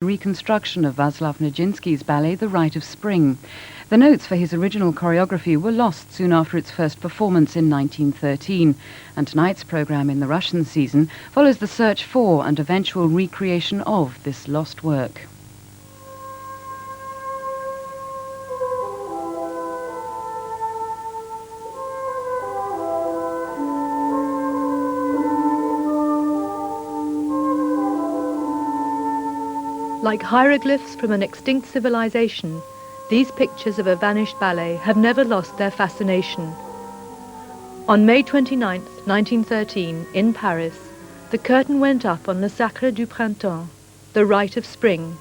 reconstruction of Václav Nijinsky's ballet The Rite of Spring. The notes for his original choreography were lost soon after its first performance in 1913, and tonight's programme in the Russian season follows the search for and eventual recreation of this lost work. Like hieroglyphs from an extinct civilization, these pictures of a vanished ballet have never lost their fascination. On May 29, 1913, in Paris, the curtain went up on Le Sacre du Printemps, the Rite of Spring.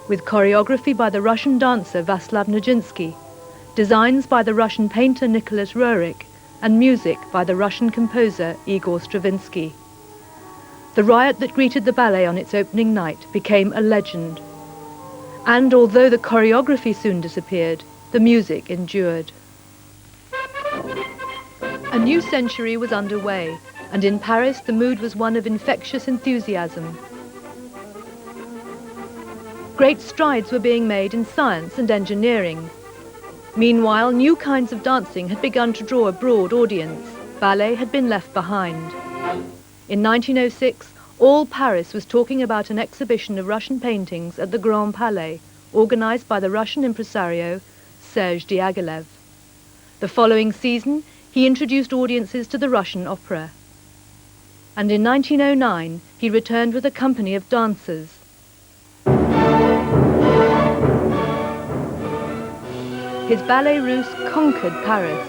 With choreography by the Russian dancer Václav Nijinsky, designs by the Russian painter Nicholas Roerich, and music by the Russian composer Igor Stravinsky. The riot that greeted the ballet on its opening night became a legend. And although the choreography soon disappeared, the music endured. A new century was underway, and in Paris the mood was one of infectious enthusiasm. Great strides were being made in science and engineering. Meanwhile, new kinds of dancing had begun to draw a broad audience. Ballet had been left behind. In 1906, all Paris was talking about an exhibition of Russian paintings at the Grand Palais, organized by the Russian impresario Serge Diaghilev. The following season, he introduced audiences to the Russian opera. And in 1909, he returned with a company of dancers. His Ballet Russe conquered Paris.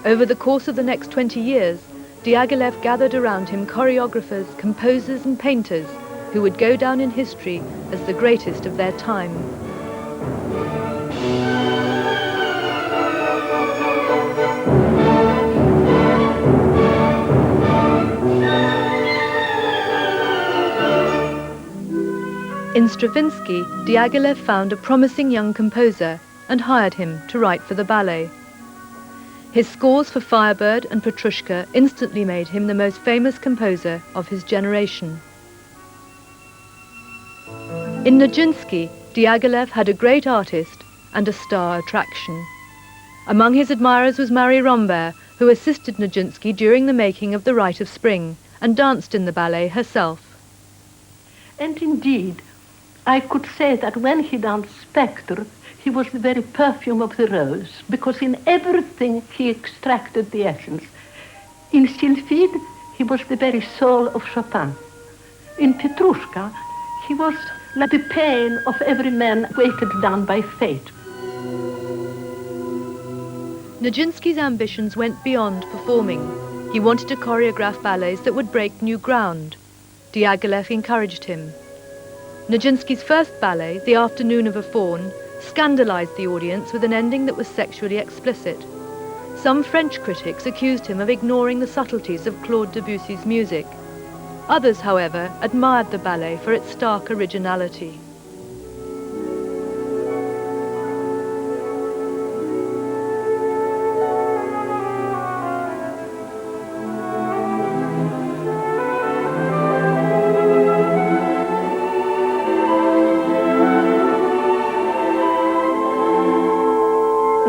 Over the course of the next 20 years, Diaghilev gathered around him choreographers, composers and painters who would go down in history as the greatest of their time. In Stravinsky, Diaghilev found a promising young composer and hired him to write for the ballet. His scores for Firebird and Petrushka instantly made him the most famous composer of his generation. In Nijinsky, Diaghilev had a great artist and a star attraction. Among his admirers was Marie Rambert, who assisted Nijinsky during the making of The Rite of Spring and danced in the ballet herself. And indeed, I could say that when he danced Spectre, he was the very perfume of the rose, because in everything he extracted the essence. In Sylphide, he was the very soul of Chopin. In Petrushka, he was like the pain of every man weighted down by fate. Nijinsky's ambitions went beyond performing. He wanted to choreograph ballets that would break new ground. Diaghilev encouraged him. Nijinsky's first ballet, The Afternoon of a Faun, scandalized the audience with an ending that was sexually explicit. Some French critics accused him of ignoring the subtleties of Claude Debussy's music. Others, however, admired the ballet for its stark originality.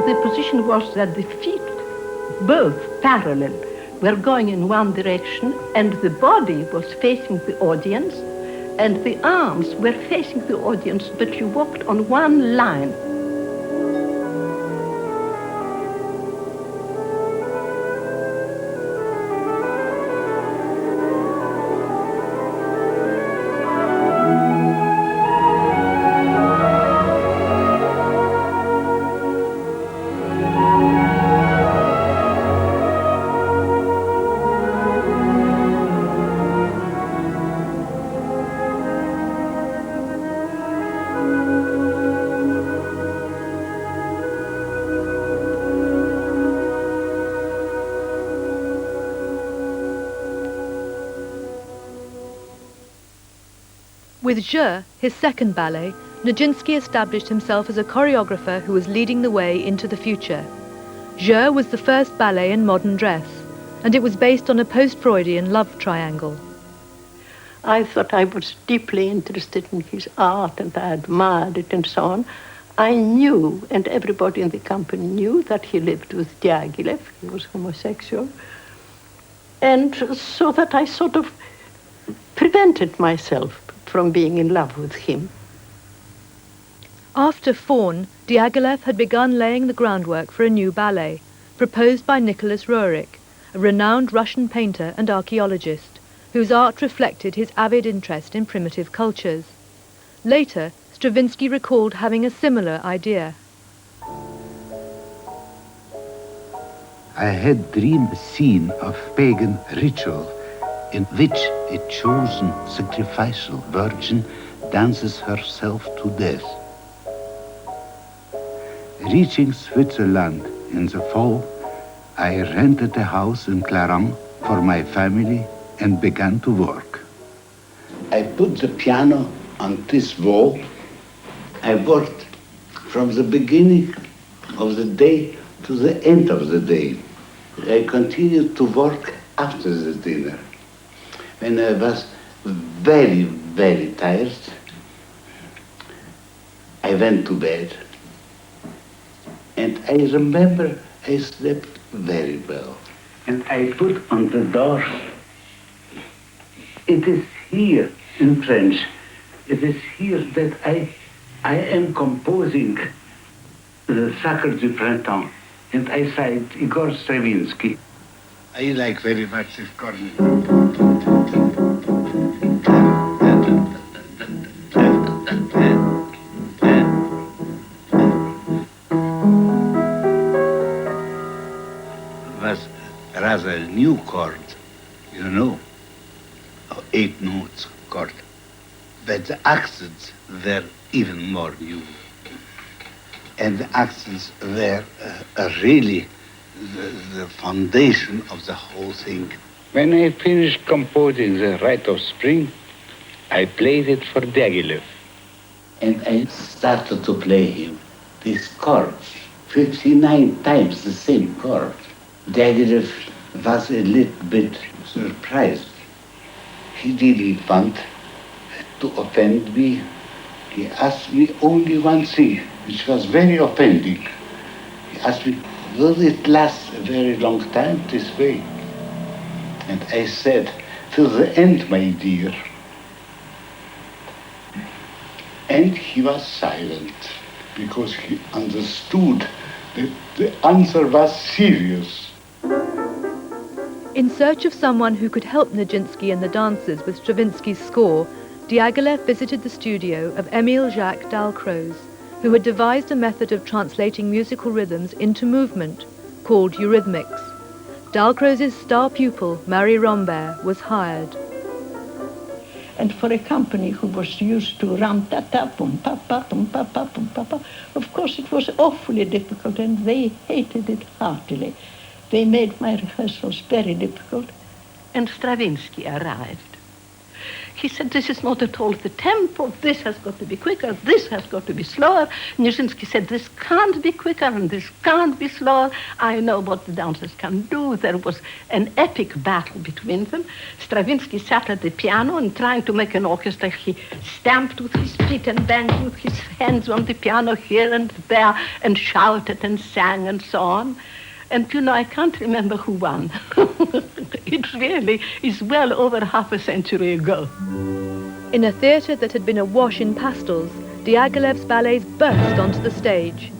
The position was that the feet, both parallel, were going in one direction, and the body was facing the audience, and the arms were facing the audience, but you walked on one line. With Je, his second ballet, Nijinsky established himself as a choreographer who was leading the way into the future. Je was the first ballet in modern dress, and it was based on a post-Freudian love triangle. I thought I was deeply interested in his art and I admired it and so on. I knew, and everybody in the company knew, that he lived with Diaghilev. He was homosexual. And so that I sort of prevented myself from being in love with him. After Faun, Diaghilev had begun laying the groundwork for a new ballet, proposed by Nicholas Roerich, a renowned Russian painter and archaeologist, whose art reflected his avid interest in primitive cultures. Later, Stravinsky recalled having a similar idea. I had dreamed a scene of pagan ritual in which a chosen sacrificial virgin dances herself to death. Reaching Switzerland in the fall, I rented a house in Clarens for my family and began to work. I put the piano on this wall. I worked from the beginning of the day to the end of the day. I continued to work after the dinner. When I was very, very tired, I went to bed. And I remember I slept very well. And I put on the door, it is here in French, it is here that I am composing the Sacre du Printemps. And I cite Igor Stravinsky. I like very much this corner. Was rather a new chord, you know, 8 notes chord. But the accents were even more new. And the accents were really the foundation of the whole thing. When I finished composing the Rite of Spring, I played it for Diaghilev. And I started to play him these chords, 59 times the same chord. Diaghilev was a little bit surprised. He didn't want to offend me. He asked me only one thing, which was very offending. He asked me, will it last a very long time this way? And I said, till the end, my dear. And he was silent, because he understood that the answer was serious. In search of someone who could help Nijinsky and the dancers with Stravinsky's score, Diaghilev visited the studio of Émile Jacques Dalcroze, who had devised a method of translating musical rhythms into movement, called eurythmics. Dalcroze's star pupil, Marie Rambert, was hired. And for a company who was used to ram-ta-ta, pum-pa-pa, pum-pa-pa, pum-pa-pa, of course it was awfully difficult, and they hated it heartily. They made my rehearsals very difficult. And Stravinsky arrived. He said, this is not at all the tempo, this has got to be quicker, this has got to be slower. Nijinsky said, this can't be quicker and this can't be slower. I know what the dancers can do. There was an epic battle between them. Stravinsky sat at the piano and trying to make an orchestra, he stamped with his feet and banged with his hands on the piano here and there and shouted and sang and so on. And, you know, I can't remember who won. It really is well over half a century ago. In a theatre that had been awash in pastels, Diaghilev's ballets burst onto the stage.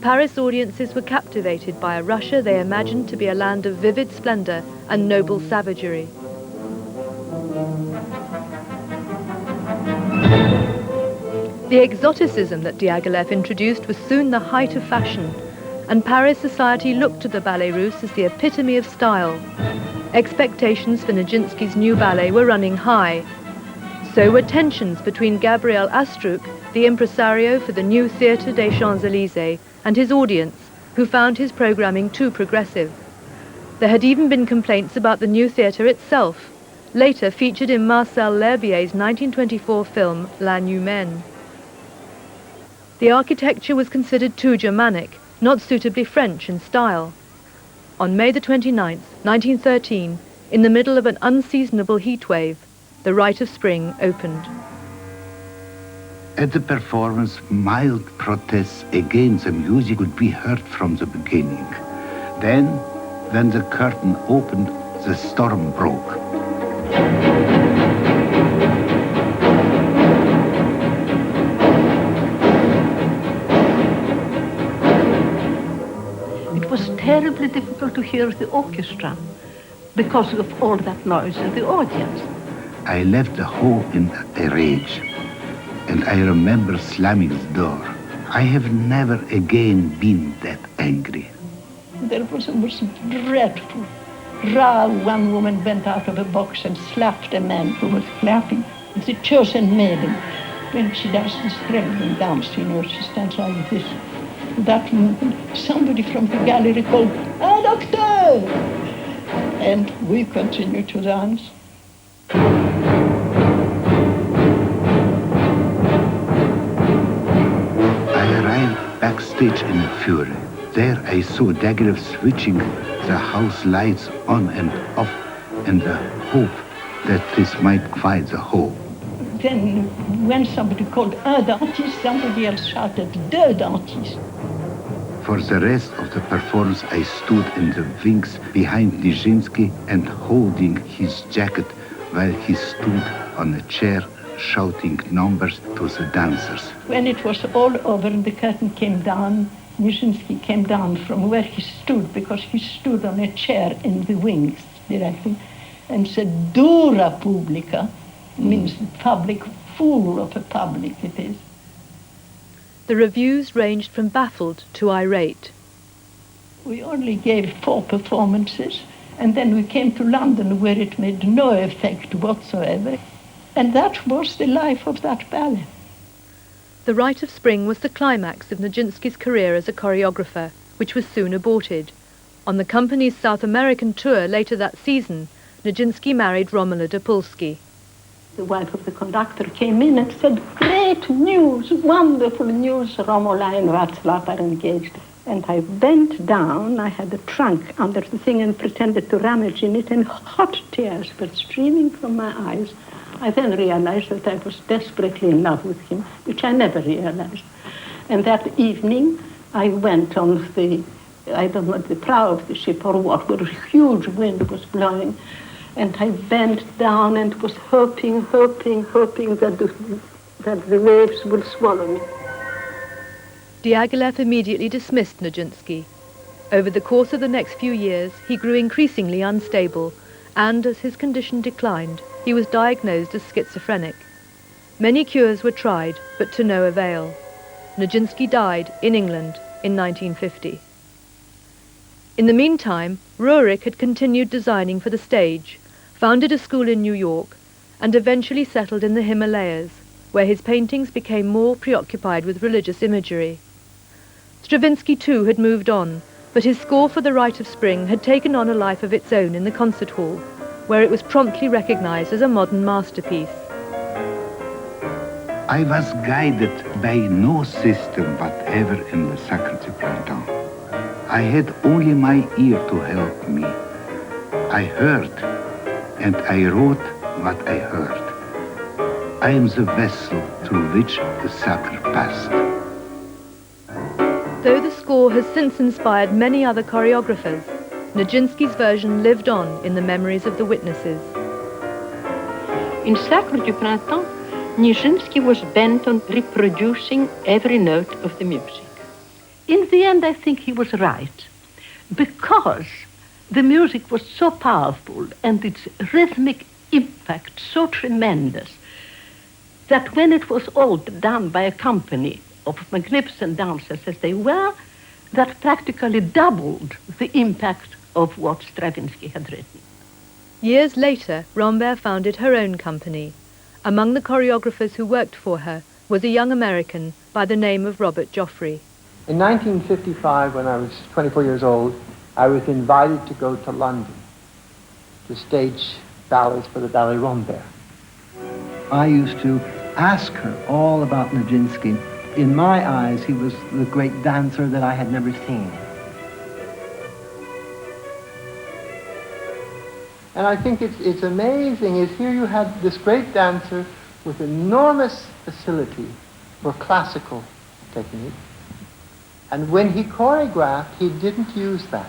Paris audiences were captivated by a Russia they imagined to be a land of vivid splendor and noble savagery. The exoticism that Diaghilev introduced was soon the height of fashion, and Paris society looked to the Ballet Russe as the epitome of style. Expectations for Nijinsky's new ballet were running high. So were tensions between Gabriel Astruc, the impresario for the new Théâtre des Champs-Élysées, and his audience, who found his programming too progressive. There had even been complaints about the new theatre itself, later featured in Marcel L'Herbier's 1924 film L'Inhumaine. The architecture was considered too Germanic, not suitably French in style. On May the 29th, 1913, in the middle of an unseasonable heat wave, the Rite of Spring opened. At the performance, mild protests against the music could be heard from the beginning. Then, when the curtain opened, the storm broke. It was terribly difficult to hear the orchestra because of all that noise in the audience. I left the hall in a rage, and I remember slamming the door. I have never again been that angry. There was a most dreadful row. One woman went out of a box and slapped a man who was clapping. The chosen maiden, when she does the strengthening dance, you know, she stands like this. That moment, somebody from the gallery called, "Ah, doctor!" And we continued to dance. I arrived backstage in a fury. There I saw Diaghilev switching the house lights on and off in the hope that this might quiet the whole. Then when somebody called "un dentiste," somebody else shouted "deux dentistes." For the rest of the performance, I stood in the wings behind Nijinsky and holding his jacket while he stood on a chair shouting numbers to the dancers. When it was all over and the curtain came down, Nijinsky came down from where he stood, because he stood on a chair in the wings directly, and said, "Dura publica," means public, full of a public it is. The reviews ranged from baffled to irate. We only gave 4 performances, and then we came to London where it made no effect whatsoever. And that was the life of that ballet. The Rite of Spring was the climax of Nijinsky's career as a choreographer, which was soon aborted. On the company's South American tour later that season, Nijinsky married Romola Dopolsky. The wife of the conductor came in and said, "Great news, wonderful news, Romola and Václav are engaged." And I bent down, I had a trunk under the thing and pretended to rummage in it, and hot tears were streaming from my eyes. I then realized that I was desperately in love with him, which I never realized. And that evening, I went on the, I don't know, the prow of the ship or what, where a huge wind was blowing. And I bent down and was hoping that the waves would swallow me. Diaghilev immediately dismissed Nijinsky. Over the course of the next few years, he grew increasingly unstable, and as his condition declined, he was diagnosed as schizophrenic. Many cures were tried, but to no avail. Nijinsky died in England in 1950. In the meantime, Rurik had continued designing for the stage, founded a school in New York, and eventually settled in the Himalayas, where his paintings became more preoccupied with religious imagery. Stravinsky too had moved on, but his score for the Rite of Spring had taken on a life of its own in the concert hall, where it was promptly recognized as a modern masterpiece. I was guided by no system whatever in the Sacre du Printemps. I had only my ear to help me. I heard, and I wrote what I heard. I am the vessel through which the Sacre passed. Though the score has since inspired many other choreographers, Nijinsky's version lived on in the memories of the witnesses. In Sacre du Printemps, Nijinsky was bent on reproducing every note of the music. In the end, I think he was right, because the music was so powerful and its rhythmic impact so tremendous that when it was all done by a company of magnificent dancers as they were, that practically doubled the impact of what Stravinsky had written. Years later, Rambert founded her own company. Among the choreographers who worked for her was a young American by the name of Robert Joffrey. In 1955, when I was 24 years old, I was invited to go to London to stage ballets for the Ballet Rambert. I used to ask her all about Nijinsky. In my eyes, he was the great dancer that I had never seen. And I think it's amazing is here you had this great dancer with enormous facility for classical technique. And when he choreographed, he didn't use that.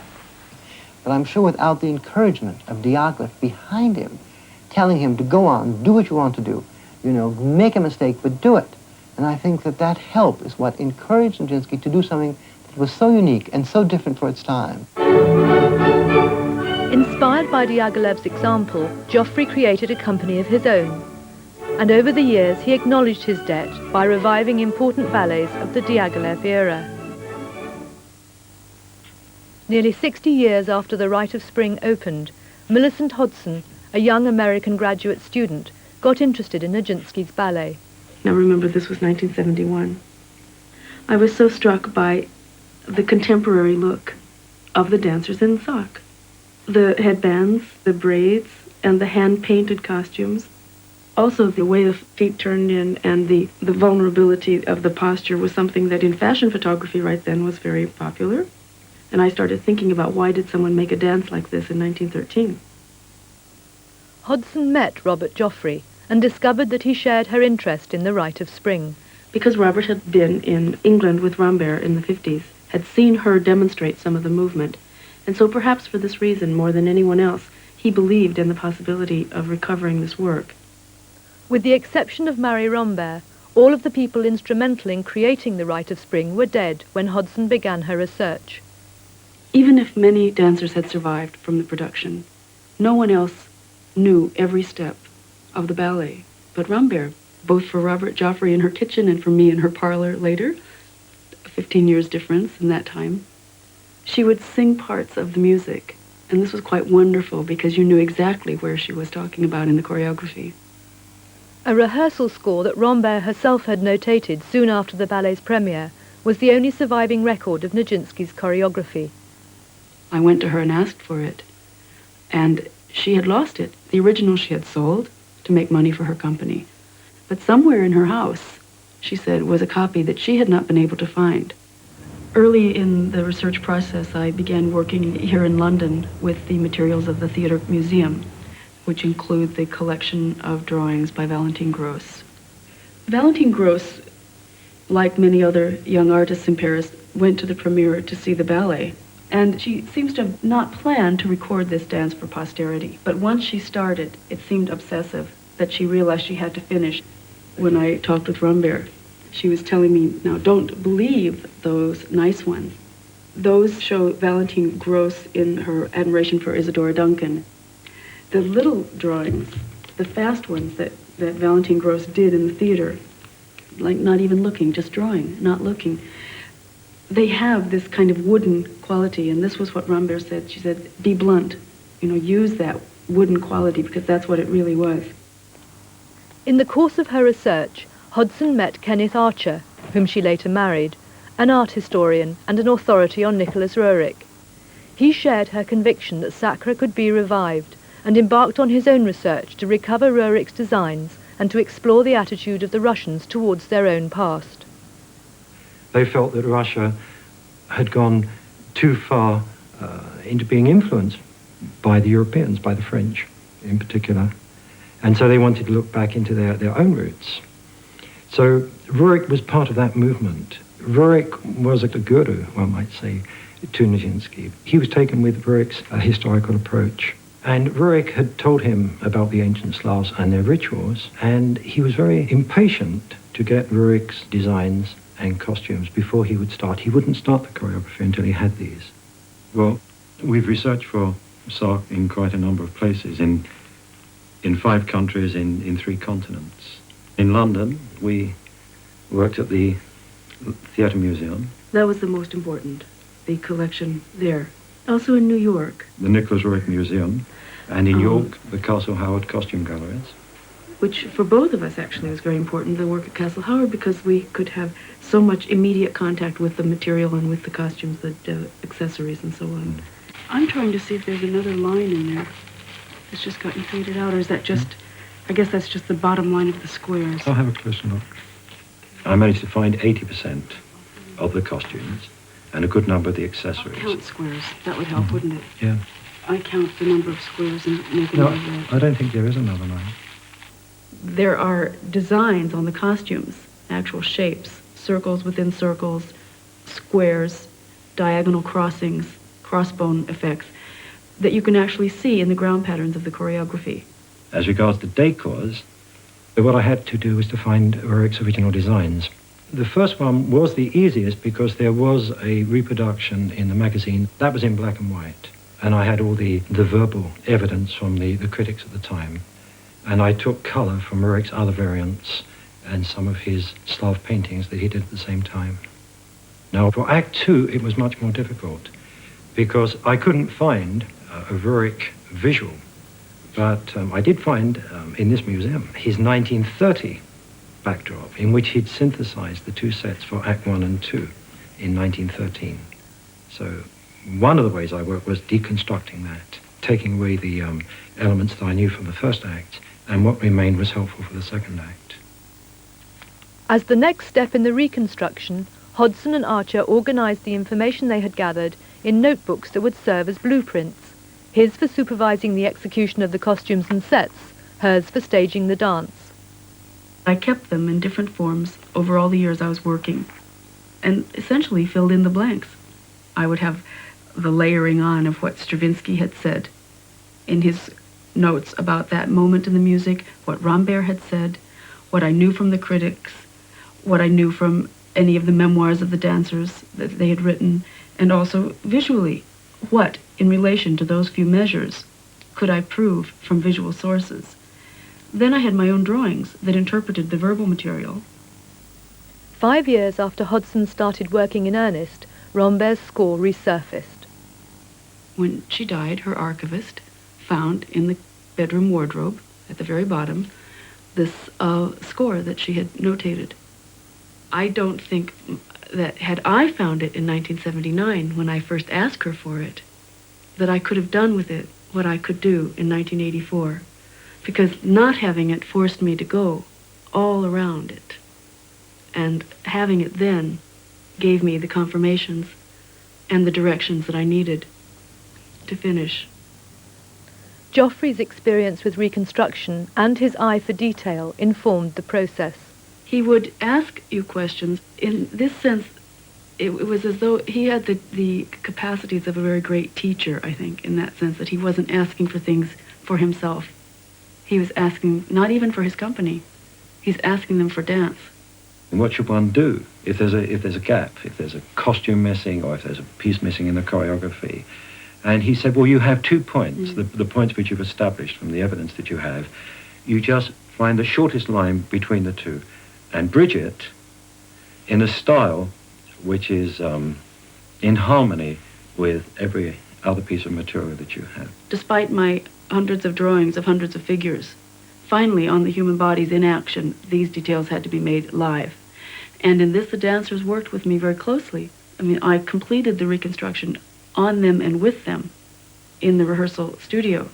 But I'm sure without the encouragement of Diaghilev behind him, telling him to go on, do what you want to do, you know, make a mistake, but do it. And I think that help is what encouraged Nijinsky to do something that was so unique and so different for its time. Inspired by Diaghilev's example, Joffrey created a company of his own. And over the years, he acknowledged his debt by reviving important ballets of the Diaghilev era. Nearly 60 years after the Rite of Spring opened, Millicent Hodson, a young American graduate student, got interested in Nijinsky's ballet. Now remember, this was 1971. I was so struck by the contemporary look of the dancers in sock. The headbands, the braids, and the hand-painted costumes. Also, the way the feet turned in and the vulnerability of the posture was something that in fashion photography right then was very popular. And I started thinking about why did someone make a dance like this in 1913? Hodson met Robert Joffrey and discovered that he shared her interest in the Rite of Spring. Because Robert had been in England with Rambert in the 50s, had seen her demonstrate some of the movement, and so perhaps for this reason, more than anyone else, he believed in the possibility of recovering this work. With the exception of Marie Rambert, all of the people instrumental in creating the Rite of Spring were dead when Hodson began her research. Even if many dancers had survived from the production, no one else knew every step of the ballet but Rambert, both for Robert Joffrey in her kitchen and for me in her parlor later, 15 years difference in that time. She would sing parts of the music, and this was quite wonderful because you knew exactly where she was talking about in the choreography. A rehearsal score that Rambert herself had notated soon after the ballet's premiere was the only surviving record of Nijinsky's choreography. I went to her and asked for it, and she had lost it. The original she had sold to make money for her company. But somewhere in her house, she said, was a copy that she had not been able to find. Early in the research process, I began working here in London with the materials of the Theatre Museum, which include the collection of drawings by Valentine Gross. Valentine Gross, like many other young artists in Paris, went to the premiere to see the ballet. And she seems to have not planned to record this dance for posterity. But once she started, it seemed obsessive that she realized she had to finish. When I talked with Rambert, she was telling me, now don't believe those nice ones. Those show Valentine Gross in her admiration for Isadora Duncan. The little drawings, the fast ones that Valentine Gross did in the theater, like not even looking, just drawing, not looking, they have this kind of wooden quality, and this was what Rambert said. She said, be blunt, use that wooden quality, because that's what it really was. In the course of her research, Hodson met Kenneth Archer, whom she later married, an art historian and an authority on Nicholas Roerich. He shared her conviction that Sacre could be revived, and embarked on his own research to recover Roerich's designs and to explore the attitude of the Russians towards their own past. They felt that Russia had gone too far into being influenced by the Europeans, by the French in particular. And so they wanted to look back into their own roots. So Roerich was part of that movement. Roerich was a guru, one might say, to Nijinsky. He was taken with Roerich's historical approach. And Roerich had told him about the ancient Slavs and their rituals, and he was very impatient to get Roerich's designs and costumes before he would start. He wouldn't start the choreography until he had these. Well, we've researched for Sark in quite a number of places, in 5 countries, in 3 continents. In London, we worked at the Theatre Museum. That was the most important, the collection there. Also in New York. The Nicholas Roerich Museum, and in York, the Castle Howard Costume Galleries. Which for both of us actually was very important, the work at Castle Howard, because we could have so much immediate contact with the material and with the costumes, the accessories and so on. I'm trying to see if there's another line in there that's just gotten faded out, or is that just, I guess that's just the bottom line of the squares. I'll have a closer look. I managed to find 80% of the costumes and a good number of the accessories. I'll count squares. That would help, wouldn't it? Yeah. I count the number of squares and make a No, number. I don't think there is another line. There are designs on the costumes, actual shapes, circles within circles, squares, diagonal crossings, crossbone effects, that you can actually see in the ground patterns of the choreography. As regards the decors, what I had to do was to find Rurik's original designs. The first one was the easiest because there was a reproduction in the magazine that was in black and white. And I had all the verbal evidence from the critics at the time. And I took color from Rurik's other variants and some of his Slav paintings that he did at the same time. Now, for Act 2, it was much more difficult because I couldn't find a Rurik visual. But I did find in this museum his 1930 backdrop in which he'd synthesized the two sets for Act 1 and 2 in 1913. So one of the ways I worked was deconstructing that, taking away the elements that I knew from the first act, and what remained was helpful for the second act. As the next step in the reconstruction, Hodgson and Archer organised the information they had gathered in notebooks that would serve as blueprints, his for supervising the execution of the costumes and sets, hers for staging the dance. I kept them in different forms over all the years I was working, and essentially filled in the blanks. I would have the layering on of what Stravinsky had said in his notes about that moment in the music, what Rambert had said, what I knew from the critics, what I knew from any of the memoirs of the dancers that they had written, and also visually, what, in relation to those few measures, could I prove from visual sources. Then I had my own drawings that interpreted the verbal material. 5 years after Hodgson started working in earnest, Rambert's score resurfaced. When she died, her archivist found in the bedroom wardrobe, at the very bottom, this score that she had notated. I don't think that had I found it in 1979, when I first asked her for it, that I could have done with it what I could do in 1984, because not having it forced me to go all around it, and having it then gave me the confirmations and the directions that I needed to finish. Joffrey's experience with reconstruction and his eye for detail informed the process. He would ask you questions. In this sense, it was as though he had the capacities of a very great teacher, I think, in that sense, that he wasn't asking for things for himself. He was asking not even for his company. He's asking them for dance. And what should one do if there's a gap, if there's a costume missing, or if there's a piece missing in the choreography? And he said, well, you have 2 points, the points which you've established from the evidence that you have. You just find the shortest line between the two and bridge it in a style which is in harmony with every other piece of material that you have. Despite my hundreds of drawings of hundreds of figures, finally on the human bodies in action, these details had to be made live. And in this, the dancers worked with me very closely. I mean, I completed the reconstruction on them and with them in the rehearsal studio.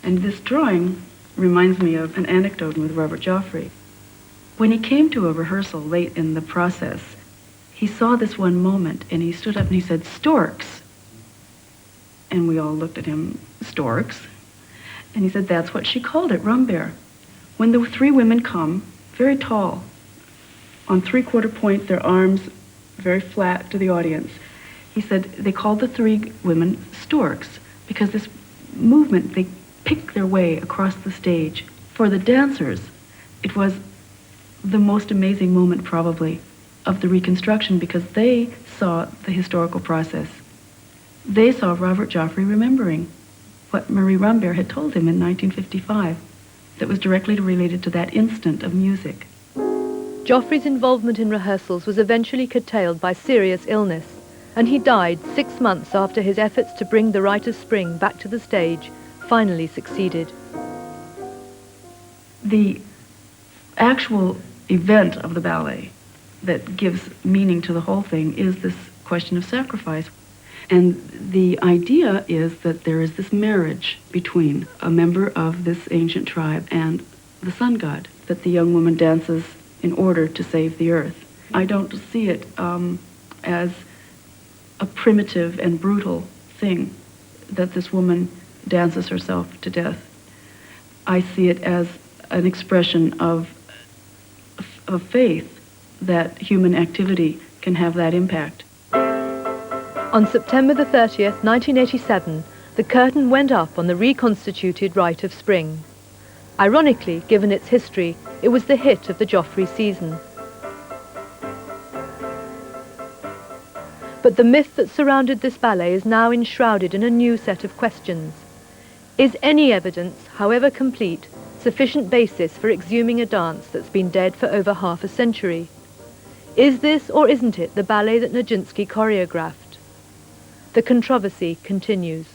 And this drawing reminds me of an anecdote with Robert Joffrey. When he came to a rehearsal late in the process, he saw this one moment and he stood up and he said, "Storks." And we all looked at him, "Storks?" And he said, "That's what she called it, Rambert. When the 3 women come, very tall, on 3/4 point, their arms very flat to the audience." He said they called the 3 women storks because this movement, they pick their way across the stage. For the dancers, it was the most amazing moment probably of the reconstruction because they saw the historical process. They saw Robert Joffrey remembering what Marie Rambert had told him in 1955 that was directly related to that instant of music. Joffrey's involvement in rehearsals was eventually curtailed by serious illness, and he died 6 months after his efforts to bring the Rite of Spring back to the stage finally succeeded. The actual event of the ballet that gives meaning to the whole thing is this question of sacrifice. And the idea is that there is this marriage between a member of this ancient tribe and the sun god that the young woman dances in order to save the earth. I don't see it as a primitive and brutal thing that this woman dances herself to death. I see it as an expression of faith that human activity can have that impact. On September the 30th, 1987, the curtain went up on the reconstituted Rite of Spring. Ironically, given its history, it was the hit of the Joffrey season. But the myth that surrounded this ballet is now enshrouded in a new set of questions. Is any evidence, however complete, sufficient basis for exhuming a dance that's been dead for over half a century? Is this or isn't it the ballet that Nijinsky choreographed? The controversy continues.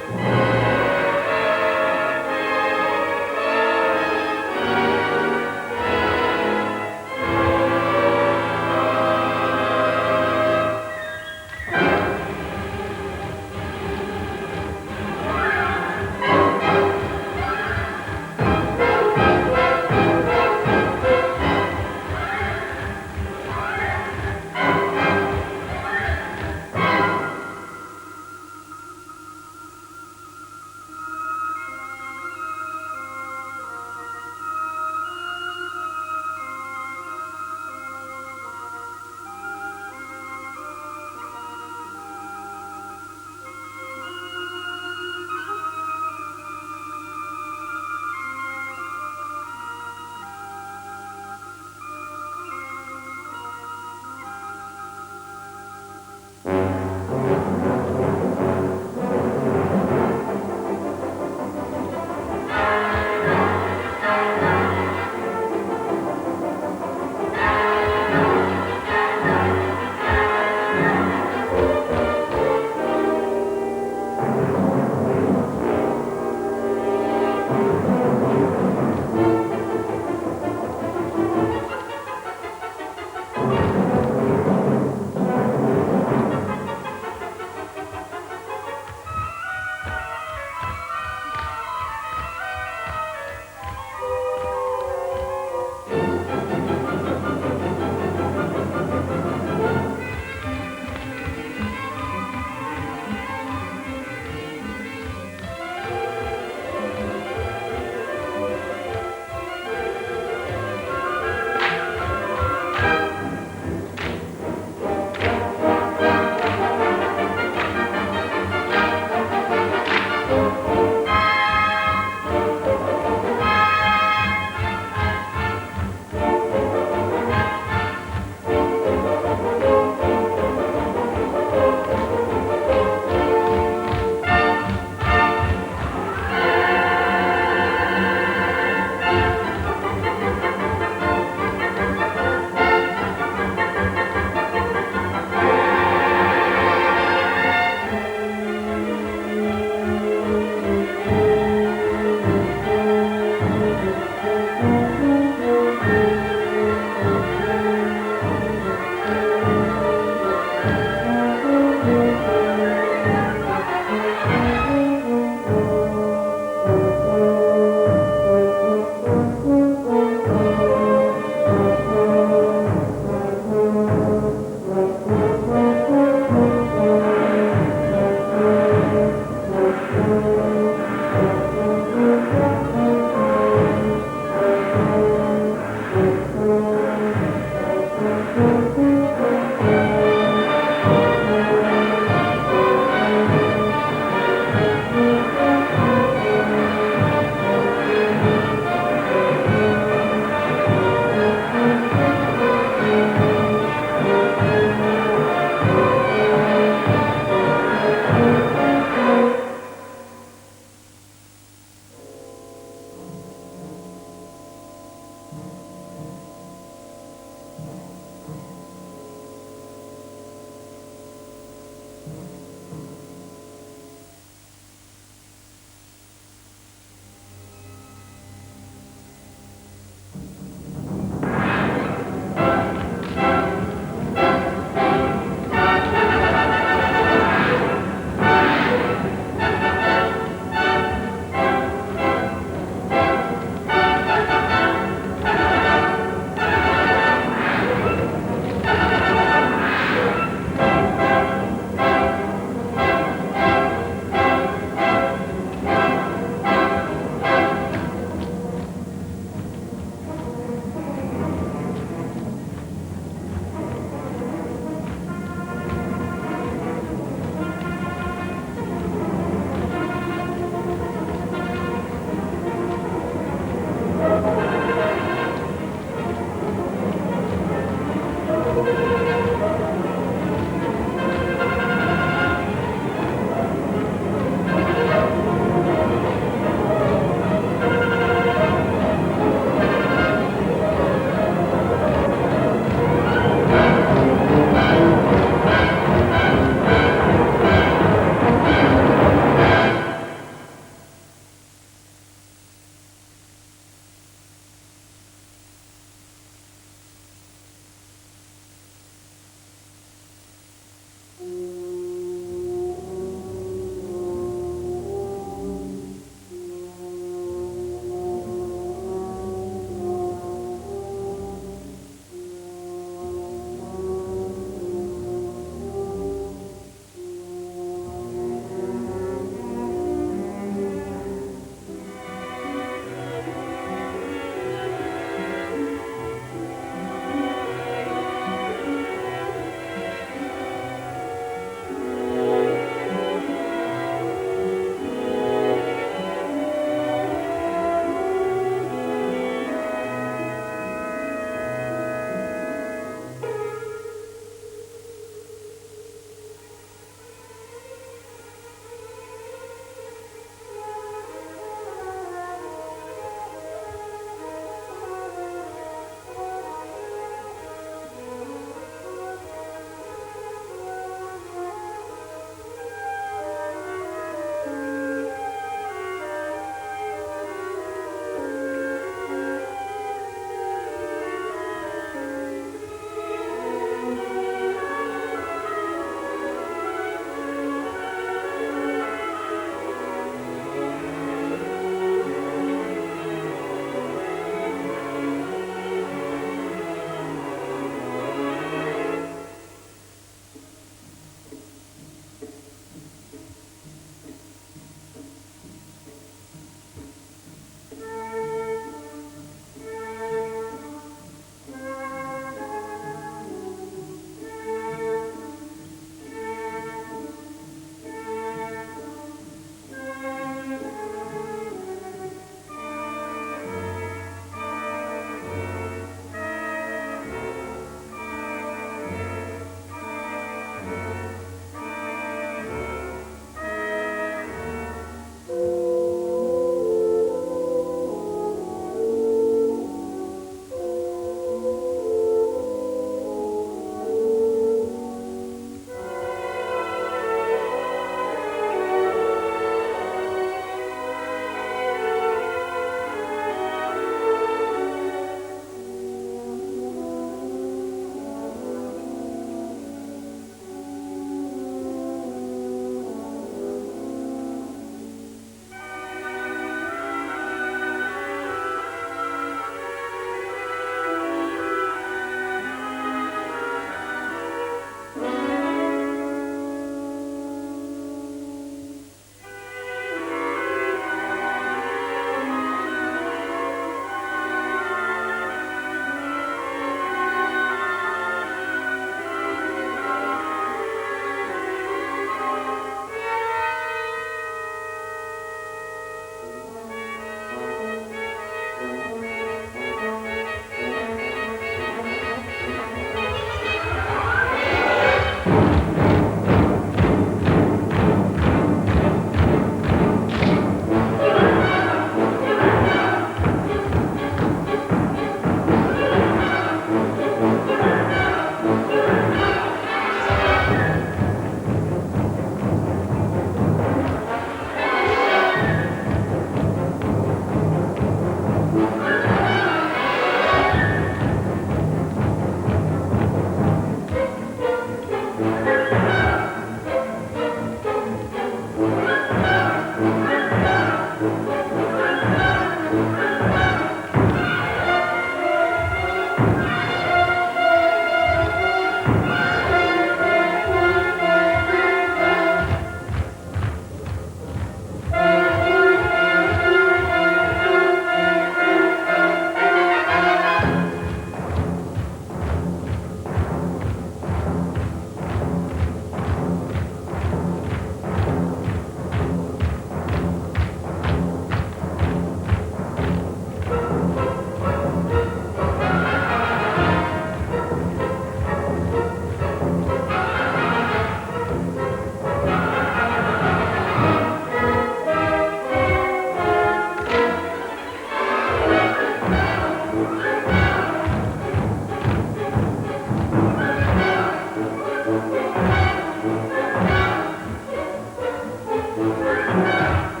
Thank you.